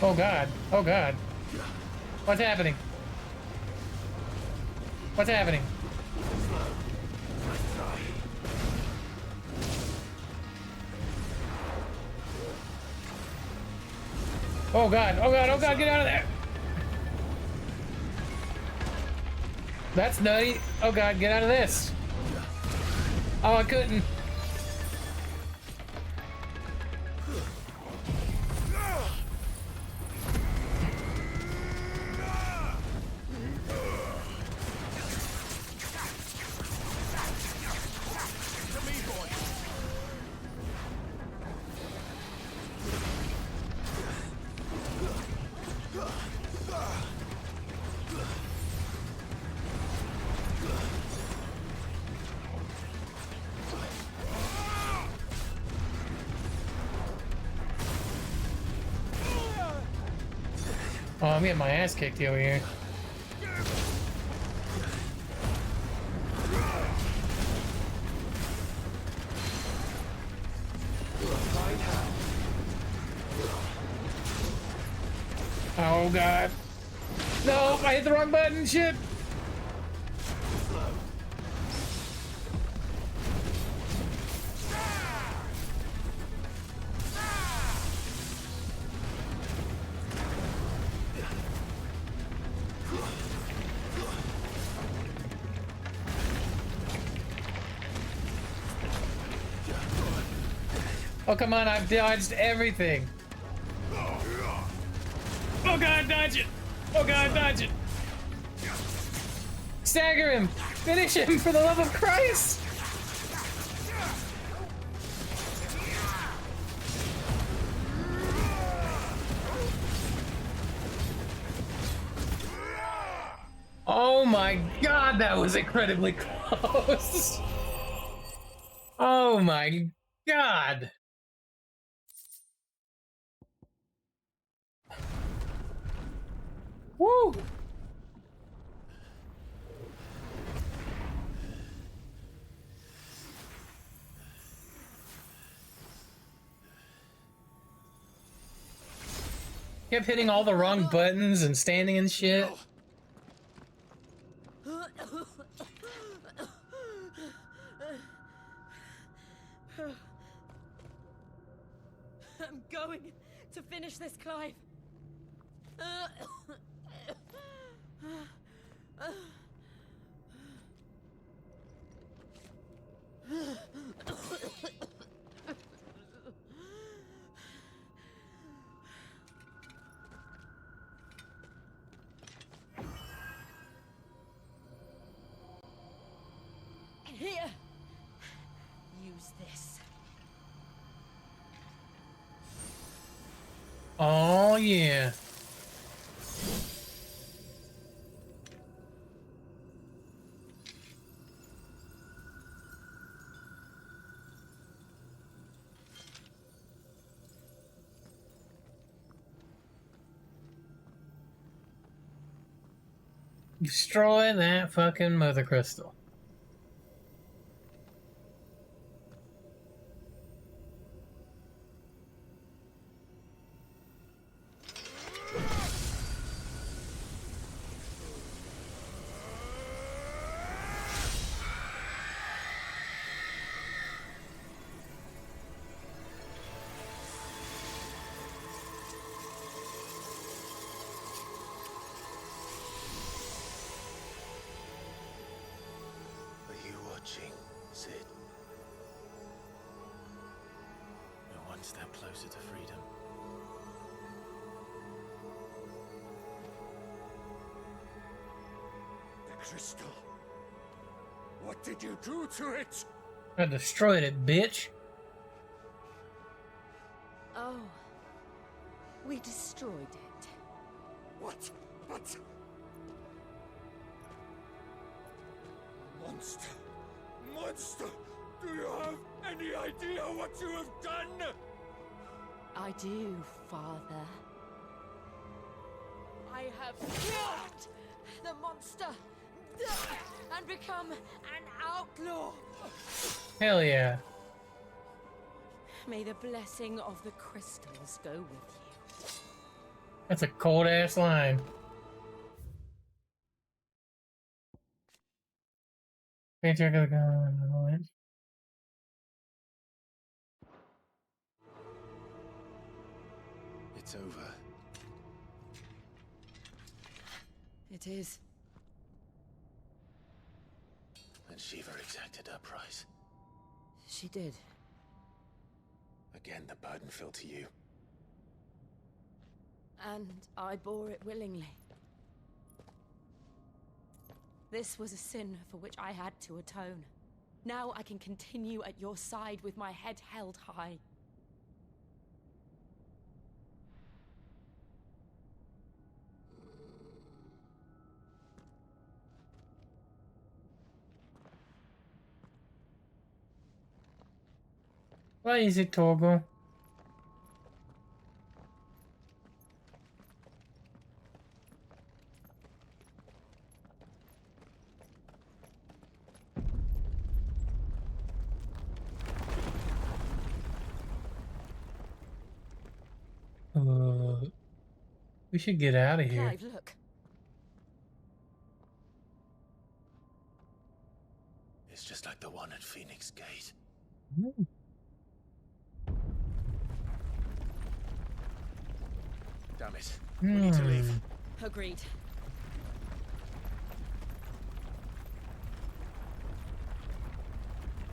Oh god. Oh god. What's happening? What's happening? Oh god. Oh god. Oh god. Get out of there. That's nutty. Oh god. Get out of this. Oh, I couldn't. Oh, I'm getting my ass kicked over here. Oh god. No, I hit the wrong button, shit. Oh, come on, I've dodged everything. Oh god, dodge it! Oh god, dodge it! Stagger him! Finish him, for the love of Christ! Oh my god, that was incredibly close! Oh my god! Woo! Kept hitting all the wrong buttons and standing and shit. I'm going to finish this, Clive. Here. Use this. Oh yeah. Destroy that fucking mother crystal. Sid. We're one step closer to freedom. The crystal. What did you do to it? I destroyed it, bitch. Oh. We destroyed it. What? But... Monster! Monster! Do you have any idea what you have done? I do, Father. I have killed the monster and become an outlaw. Hell yeah. May the blessing of the crystals go with you. That's a cold ass line. Patriarch of the gun. It's over. It is. And Shiva exacted her price. She did. Again, the burden fell to you. And I bore it willingly. This was a sin for which I had to atone. Now I can continue at your side with my head held high. Why is it Togo? We should get out of here. Clive, look. It's just like the one at Phoenix Gate. Mm. Damn it. We need to leave. Agreed.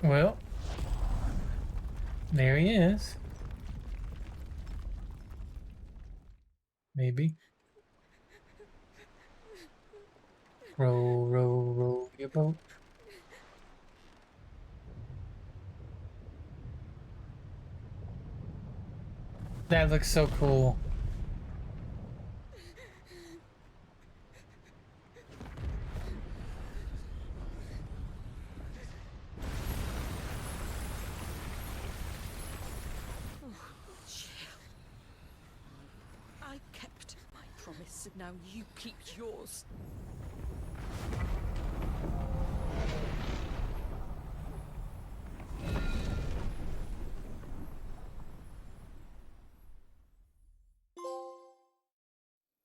Well, there he is. Maybe. Row, row, row your boat. That looks so cool. I kept my promise, and now you keep yours.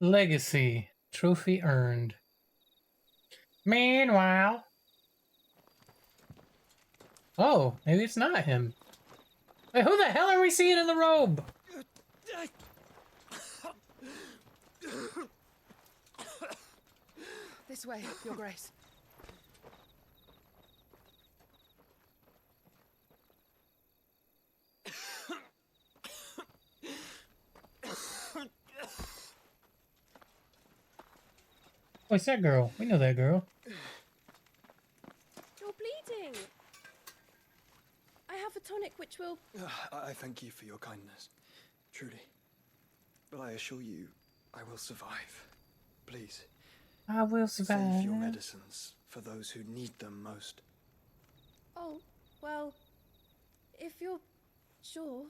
Legacy. Trophy earned. Meanwhile. Oh, maybe it's not him. Wait, who the hell are we seeing in the robe? This way, Your Grace. Oh, it's that girl. We know that girl. You're bleeding. I have a tonic which will... I thank you for your kindness, truly. But I assure you, I will survive. Please, I will survive. save your medicines for those who need them most. Oh, well, if you're sure...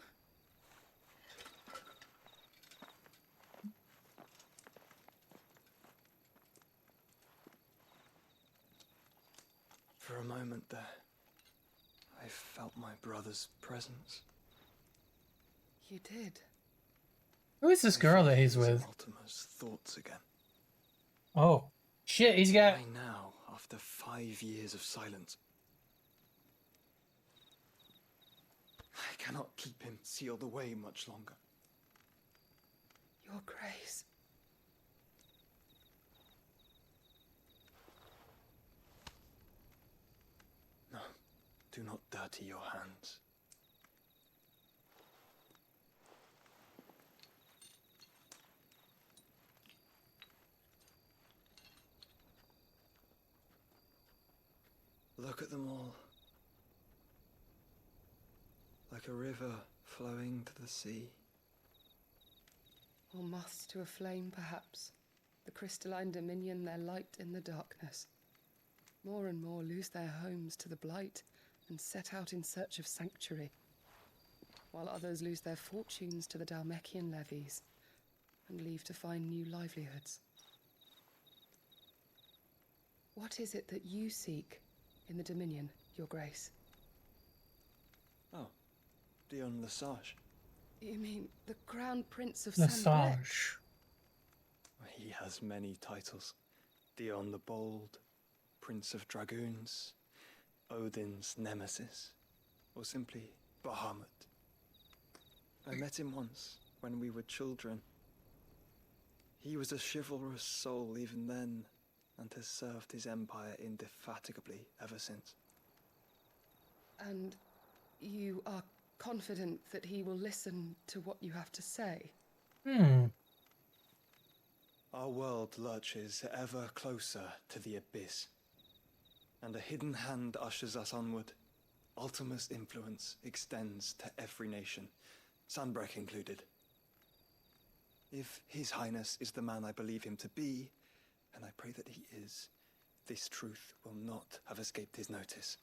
For a moment there, I felt my brother's presence. You did. Who is this I girl feel that he's his with? Ultima's thoughts again. Oh, shit, he's got... Why now, after 5 years of silence? I cannot keep him sealed away much longer. Your Grace. No, do not dirty your hands. Look at them all. Like a river flowing to the sea. Or moths to a flame, perhaps. The crystalline dominion, their light in the darkness. More and more lose their homes to the blight and set out in search of sanctuary, while others lose their fortunes to the Dalmekian levies and leave to find new livelihoods. What is it that you seek in the Dominion, Your Grace? Oh, Dion Lesage. You mean the Crown Prince of Saint-Blaise? Lesage. He has many titles. Dion the Bold, Prince of Dragoons, Odin's Nemesis, or simply Bahamut. I met him once, when we were children. He was a chivalrous soul even then, and has served his empire indefatigably ever since. And you are confident that he will listen to what you have to say? Our world lurches ever closer to the abyss, and a hidden hand ushers us onward. Ultima's influence extends to every nation, Sanbreque included. If His Highness is the man I believe him to be, and I pray that he is, this truth will not have escaped his notice.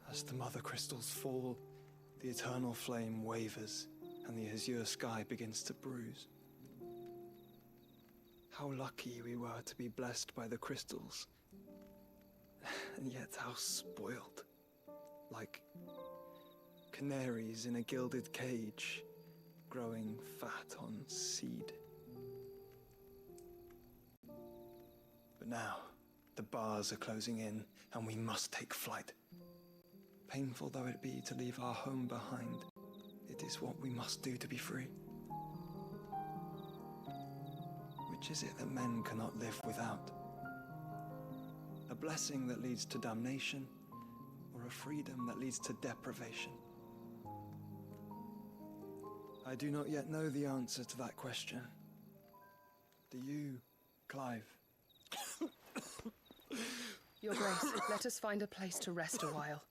As the mother crystals fall, the eternal flame wavers, and the azure sky begins to bruise. How lucky we were to be blessed by the crystals, and yet how spoiled. Like canaries in a gilded cage, growing fat on seed. But now, the bars are closing in, and we must take flight. Painful though it be to leave our home behind, it is what we must do to be free. Which is it that men cannot live without? A blessing that leads to damnation, or a freedom that leads to deprivation? I do not yet know the answer to that question. Do you, Clive? Your Grace, let us find a place to rest a while.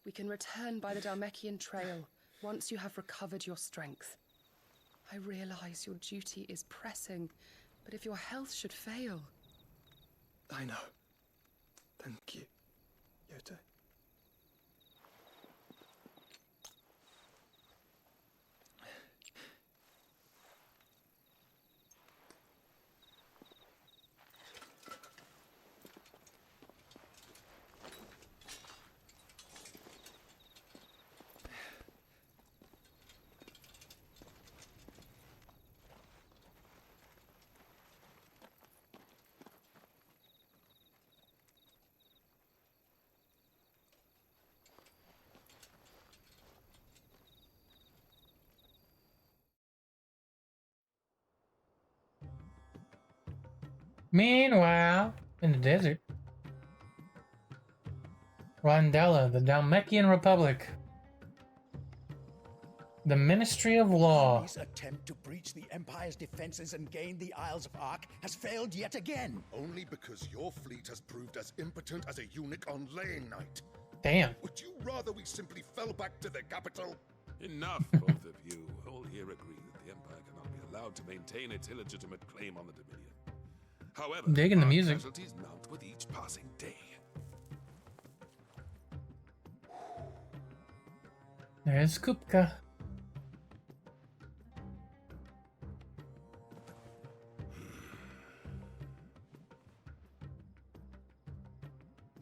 We can return by the Dhalmekian trail once you have recovered your strength. I realize your duty is pressing, but if your health should fail... I know. Thank you, Yote. Meanwhile, in the desert, Rondella, the Dhalmekian Republic, the Ministry of Law. Army's attempt to breach the Empire's defenses and gain the Isles of Ark has failed yet again. Only because your fleet has proved as impotent as a eunuch on laying night. Damn. Would you rather we simply fell back to the capital? Enough, both of you. All here agree that the Empire cannot be allowed to maintain its illegitimate claim on the Dominion. However, Digging the our music. casualties mount with each passing day. There's Kupka.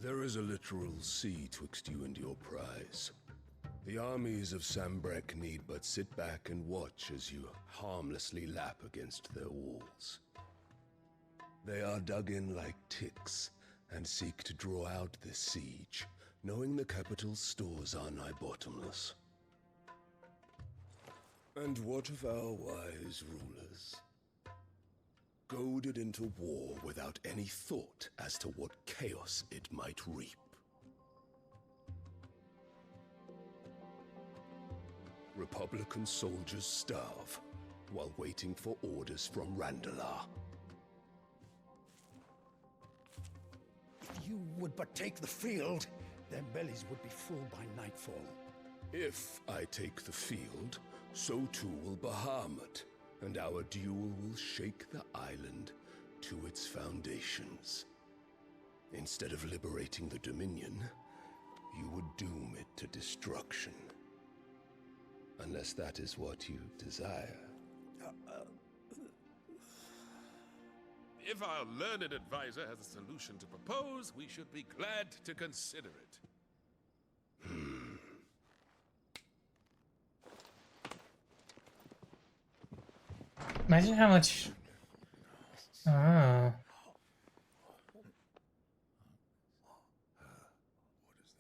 There is a literal sea twixt you and your prize. The armies of Sanbreque need but sit back and watch as you harmlessly lap against their walls. They are dug in like ticks and seek to draw out this siege, knowing the capital's stores are nigh bottomless. And what of our wise rulers? Goaded into war without any thought as to what chaos it might reap. Republican soldiers starve while waiting for orders from Randalar. If you would but take the field, their bellies would be full by nightfall. If I take the field, so too will Bahamut, and our duel will shake the island to its foundations. Instead of liberating the Dominion, you would doom it to destruction. Unless that is what you desire. If our learned advisor has a solution to propose, we should be glad to consider it. Imagine how much. Oh.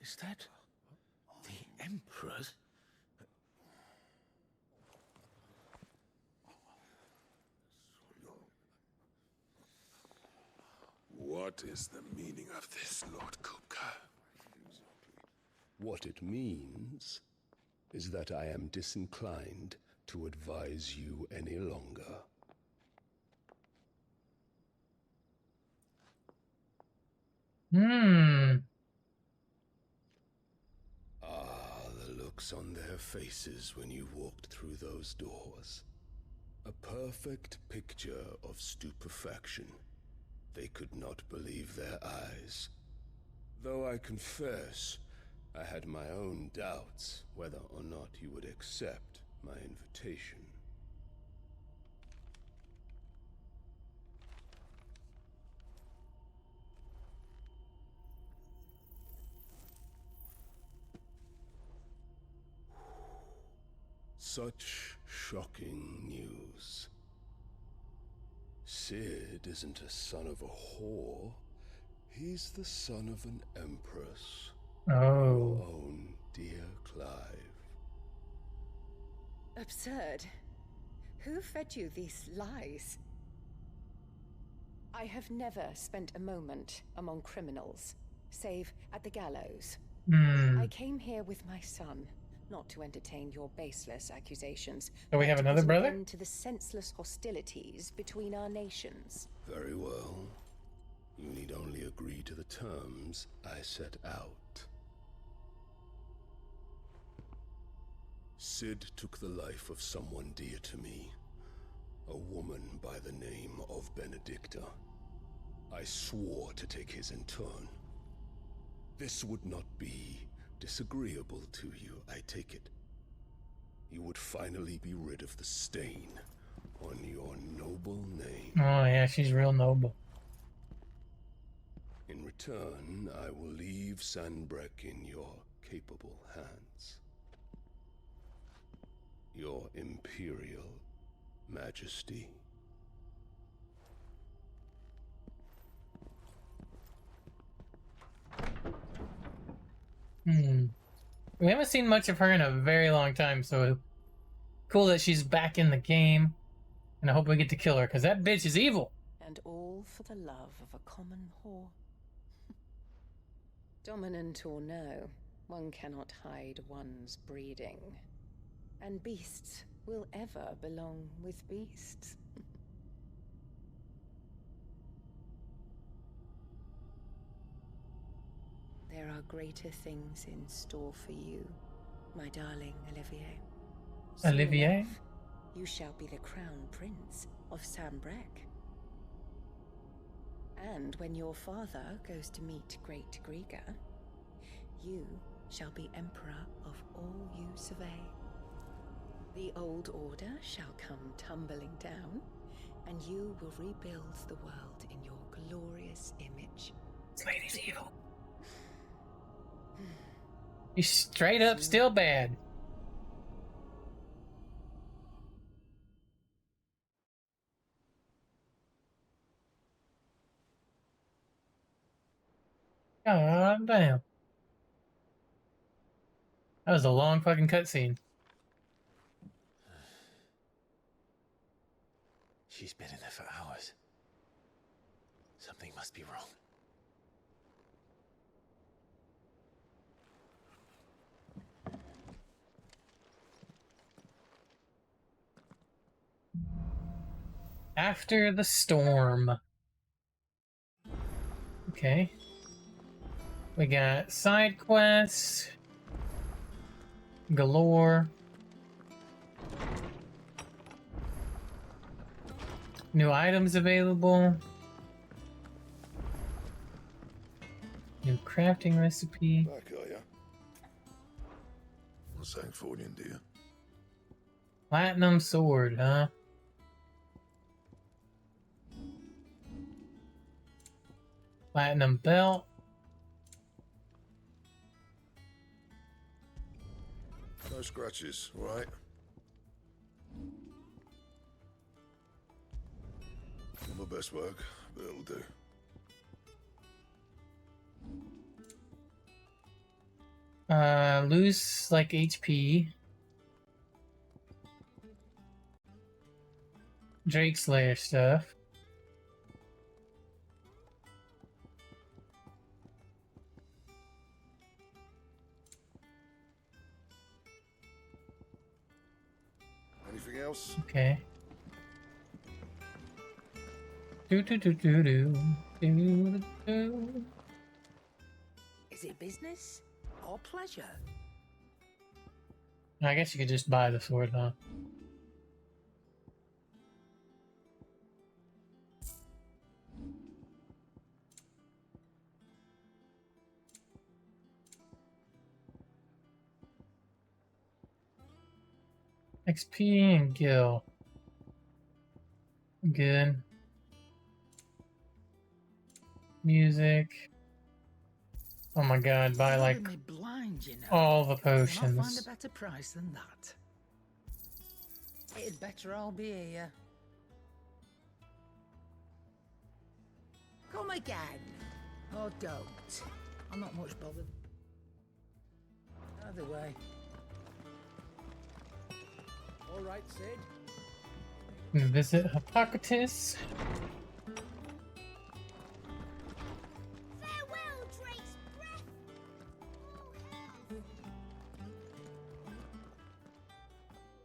Is that the Emperor's? What is the meaning of this, Lord Kupka? What it means is that I am disinclined to advise you any longer. Ah, the looks on their faces when you walked through those doors. A perfect picture of stupefaction. They could not believe their eyes. Though I confess, I had my own doubts whether or not you would accept my invitation. Such shocking news. Sid isn't a son of a whore. He's the son of an empress. Oh. Your own dear Clive. Absurd. Who fed you these lies? I have never spent a moment among criminals, save at the gallows. I came here with my son, not to entertain your baseless accusations. So we have another brother? To the senseless hostilities between our nations. Very well. You need only agree to the terms I set out. Sid took the life of someone dear to me, a woman by the name of Benedicta. I swore to take his in turn. This would not be disagreeable to you, I take it. You would finally be rid of the stain on your noble name. Oh yeah, she's real noble. In return, I will leave Sanbreque in your capable hands. Your Imperial Majesty. We haven't seen much of her in a very long time, so cool that she's back in the game. And I hope we get to kill her, because that bitch is evil. And all for the love of a common whore. Dominant or no, one cannot hide one's breeding. And beasts will ever belong with beasts. There are greater things in store for you, my darling Olivier. Olivier? Enough, you shall be the crown prince of Sanbreque. And when your father goes to meet Great Griga, you shall be emperor of all you survey. The old order shall come tumbling down, and you will rebuild the world in your glorious image. This lady's evil. She's straight up still bad. God damn. That was a long fucking cutscene. She's been in there for hours. Something must be wrong. After the storm. Okay. We got side quests galore. New items available. New crafting recipe. Back, are ya? What's that for you, dear? Platinum sword, huh? Platinum belt. No scratches, all right? Not my best work, but it'll do. Lose like HP. Drake Slayer stuff. Anything else? Okay. Do do do do do do do. Is it business or pleasure? I guess you could just buy the sword, huh? XP and Gil. Good. Music. Oh my god, buy like Me blind, you know. all the I'll find a potions. better price than that. It'd better all be here. Come again. Or don't. I'm not much bothered. Either way. All right, Sid. Visit Hippocrates. Farewell, Drake's breath.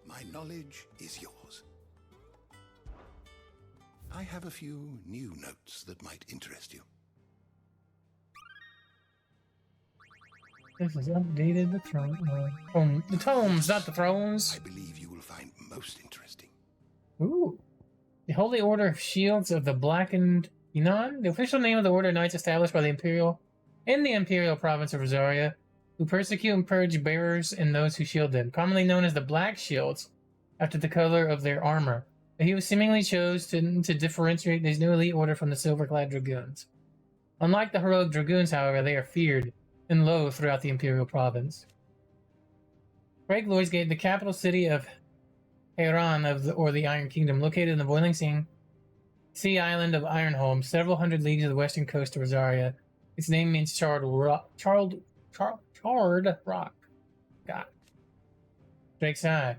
My knowledge is yours. I have a few new notes that might interest you. This is updated the throne. The tomes, not the thrones. I believe you will find most interesting. Ooh. The Holy Order of Shields of the Blackened Enon, the official name of the Order of Knights established by the Imperial province of Rosaria, who persecute and purge bearers and those who shield them, commonly known as the Black Shields, after the color of their armor. He seemingly chose to differentiate this new elite order from the Silver-clad Dragoons. Unlike the heroic Dragoons, however, they are feared and loathed throughout the Imperial province. Craig Lloyd's Gate, the capital city of Heiran or the Iron Kingdom, located in the boiling sea island of Ironholm, several hundred leagues of the western coast of Rosaria. Its name means charred rock. God. Drake's Eye.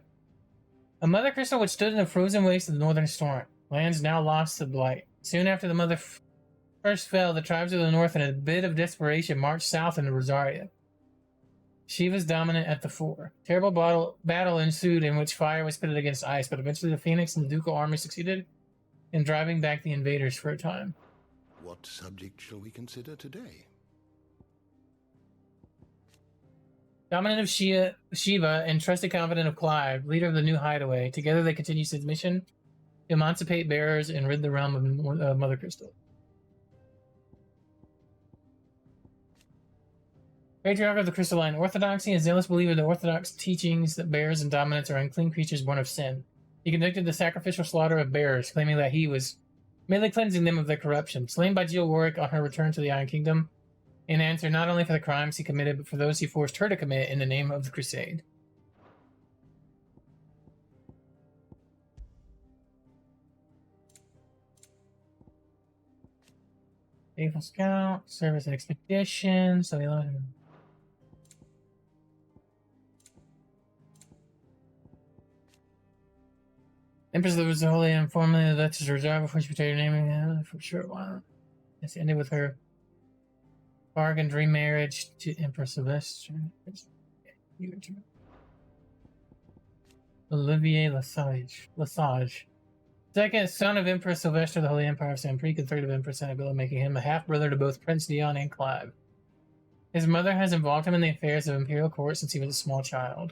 A mother crystal which stood in the frozen waste of the northern storm. Lands now lost to blight. Soon after the mother first fell, the tribes of the north, in a bit of desperation, marched south into Rosaria. Shiva's dominant at the fore. Terrible battle ensued in which fire was pitted against ice, but eventually the Phoenix and the Ducal army succeeded in driving back the invaders for a time. What subject shall we consider today? Dominant of Shiva and trusted confidant of Clive, leader of the new hideaway, together they continue his mission to emancipate bearers and rid the realm of Mother Crystal. Patriarch of the Crystalline Orthodoxy, a zealous believer of the Orthodox teachings that bears and dominants are unclean creatures born of sin. He conducted the sacrificial slaughter of bearers, claiming that he was merely cleansing them of their corruption. Slain by Jill Warwick on her return to the Iron Kingdom, in answer not only for the crimes he committed, but for those he forced her to commit in the name of the Crusade. Faithful Scout, service and expedition, so he loves him. Empress was holy and formerly the Duchess of Rosaria before she betrayed her name for a short while. This ended with her bargained remarriage to Empress Sylvester. Olivier Lesage. Second son of Empress Sylvester, the Holy Empire of Sanprique, and third of Empress Annabella, making him a half-brother to both Prince Dion and Clive. His mother has involved him in the affairs of imperial court since he was a small child.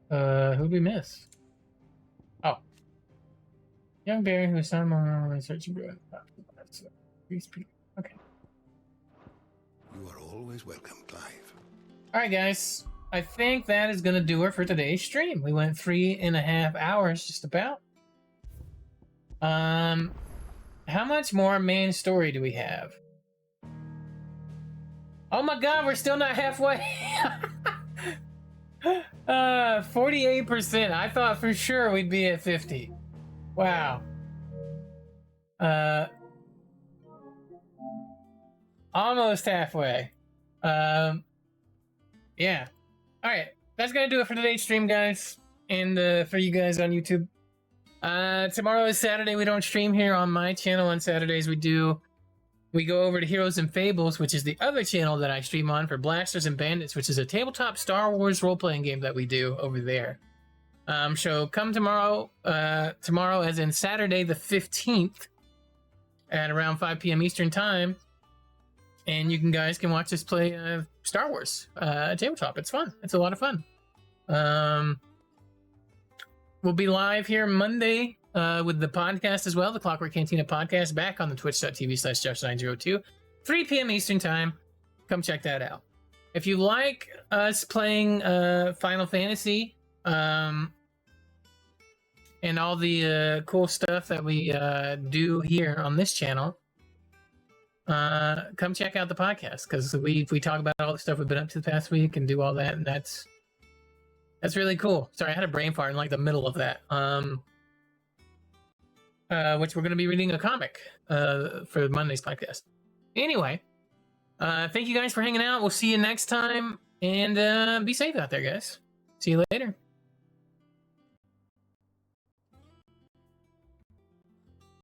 Who'd we miss? Oh. Young Barry, who is son of research and okay. You are always welcome, Clive. Alright, guys. I think that is going to do it for today's stream. We went 3.5 hours, just about. How much more main story do we have? Oh my god, we're still not halfway. 48%. I thought for sure we'd be at 50. Wow. Almost halfway. Yeah. All right. That's gonna do it for today's stream, guys, and for you guys on YouTube. Tomorrow is Saturday. We don't stream here on my channel. On Saturdays, we go over to Heroes and Fables, which is the other channel that I stream on for Blasters and Bandits, which is a tabletop Star Wars role-playing game that we do over there. So come tomorrow, as in Saturday the 15th at around 5 p.m. Eastern Time, and you guys can watch us play Star Wars tabletop. It's fun. It's a lot of fun. We'll be live here Monday with the podcast as well, the Clockwork Cantina podcast, back on the twitch.tv/Josh902, 3 p.m. Eastern Time. Come check that out. If you like us playing Final Fantasy and all the cool stuff that we do here on this channel, come check out the podcast, because we talk about all the stuff we've been up to the past week and do all that, and that's really cool. Sorry, I had a brain fart in like the middle of that. Which we're going to be reading a comic for Monday's podcast. Anyway, thank you guys for hanging out. We'll see you next time, and be safe out there, guys. See you later.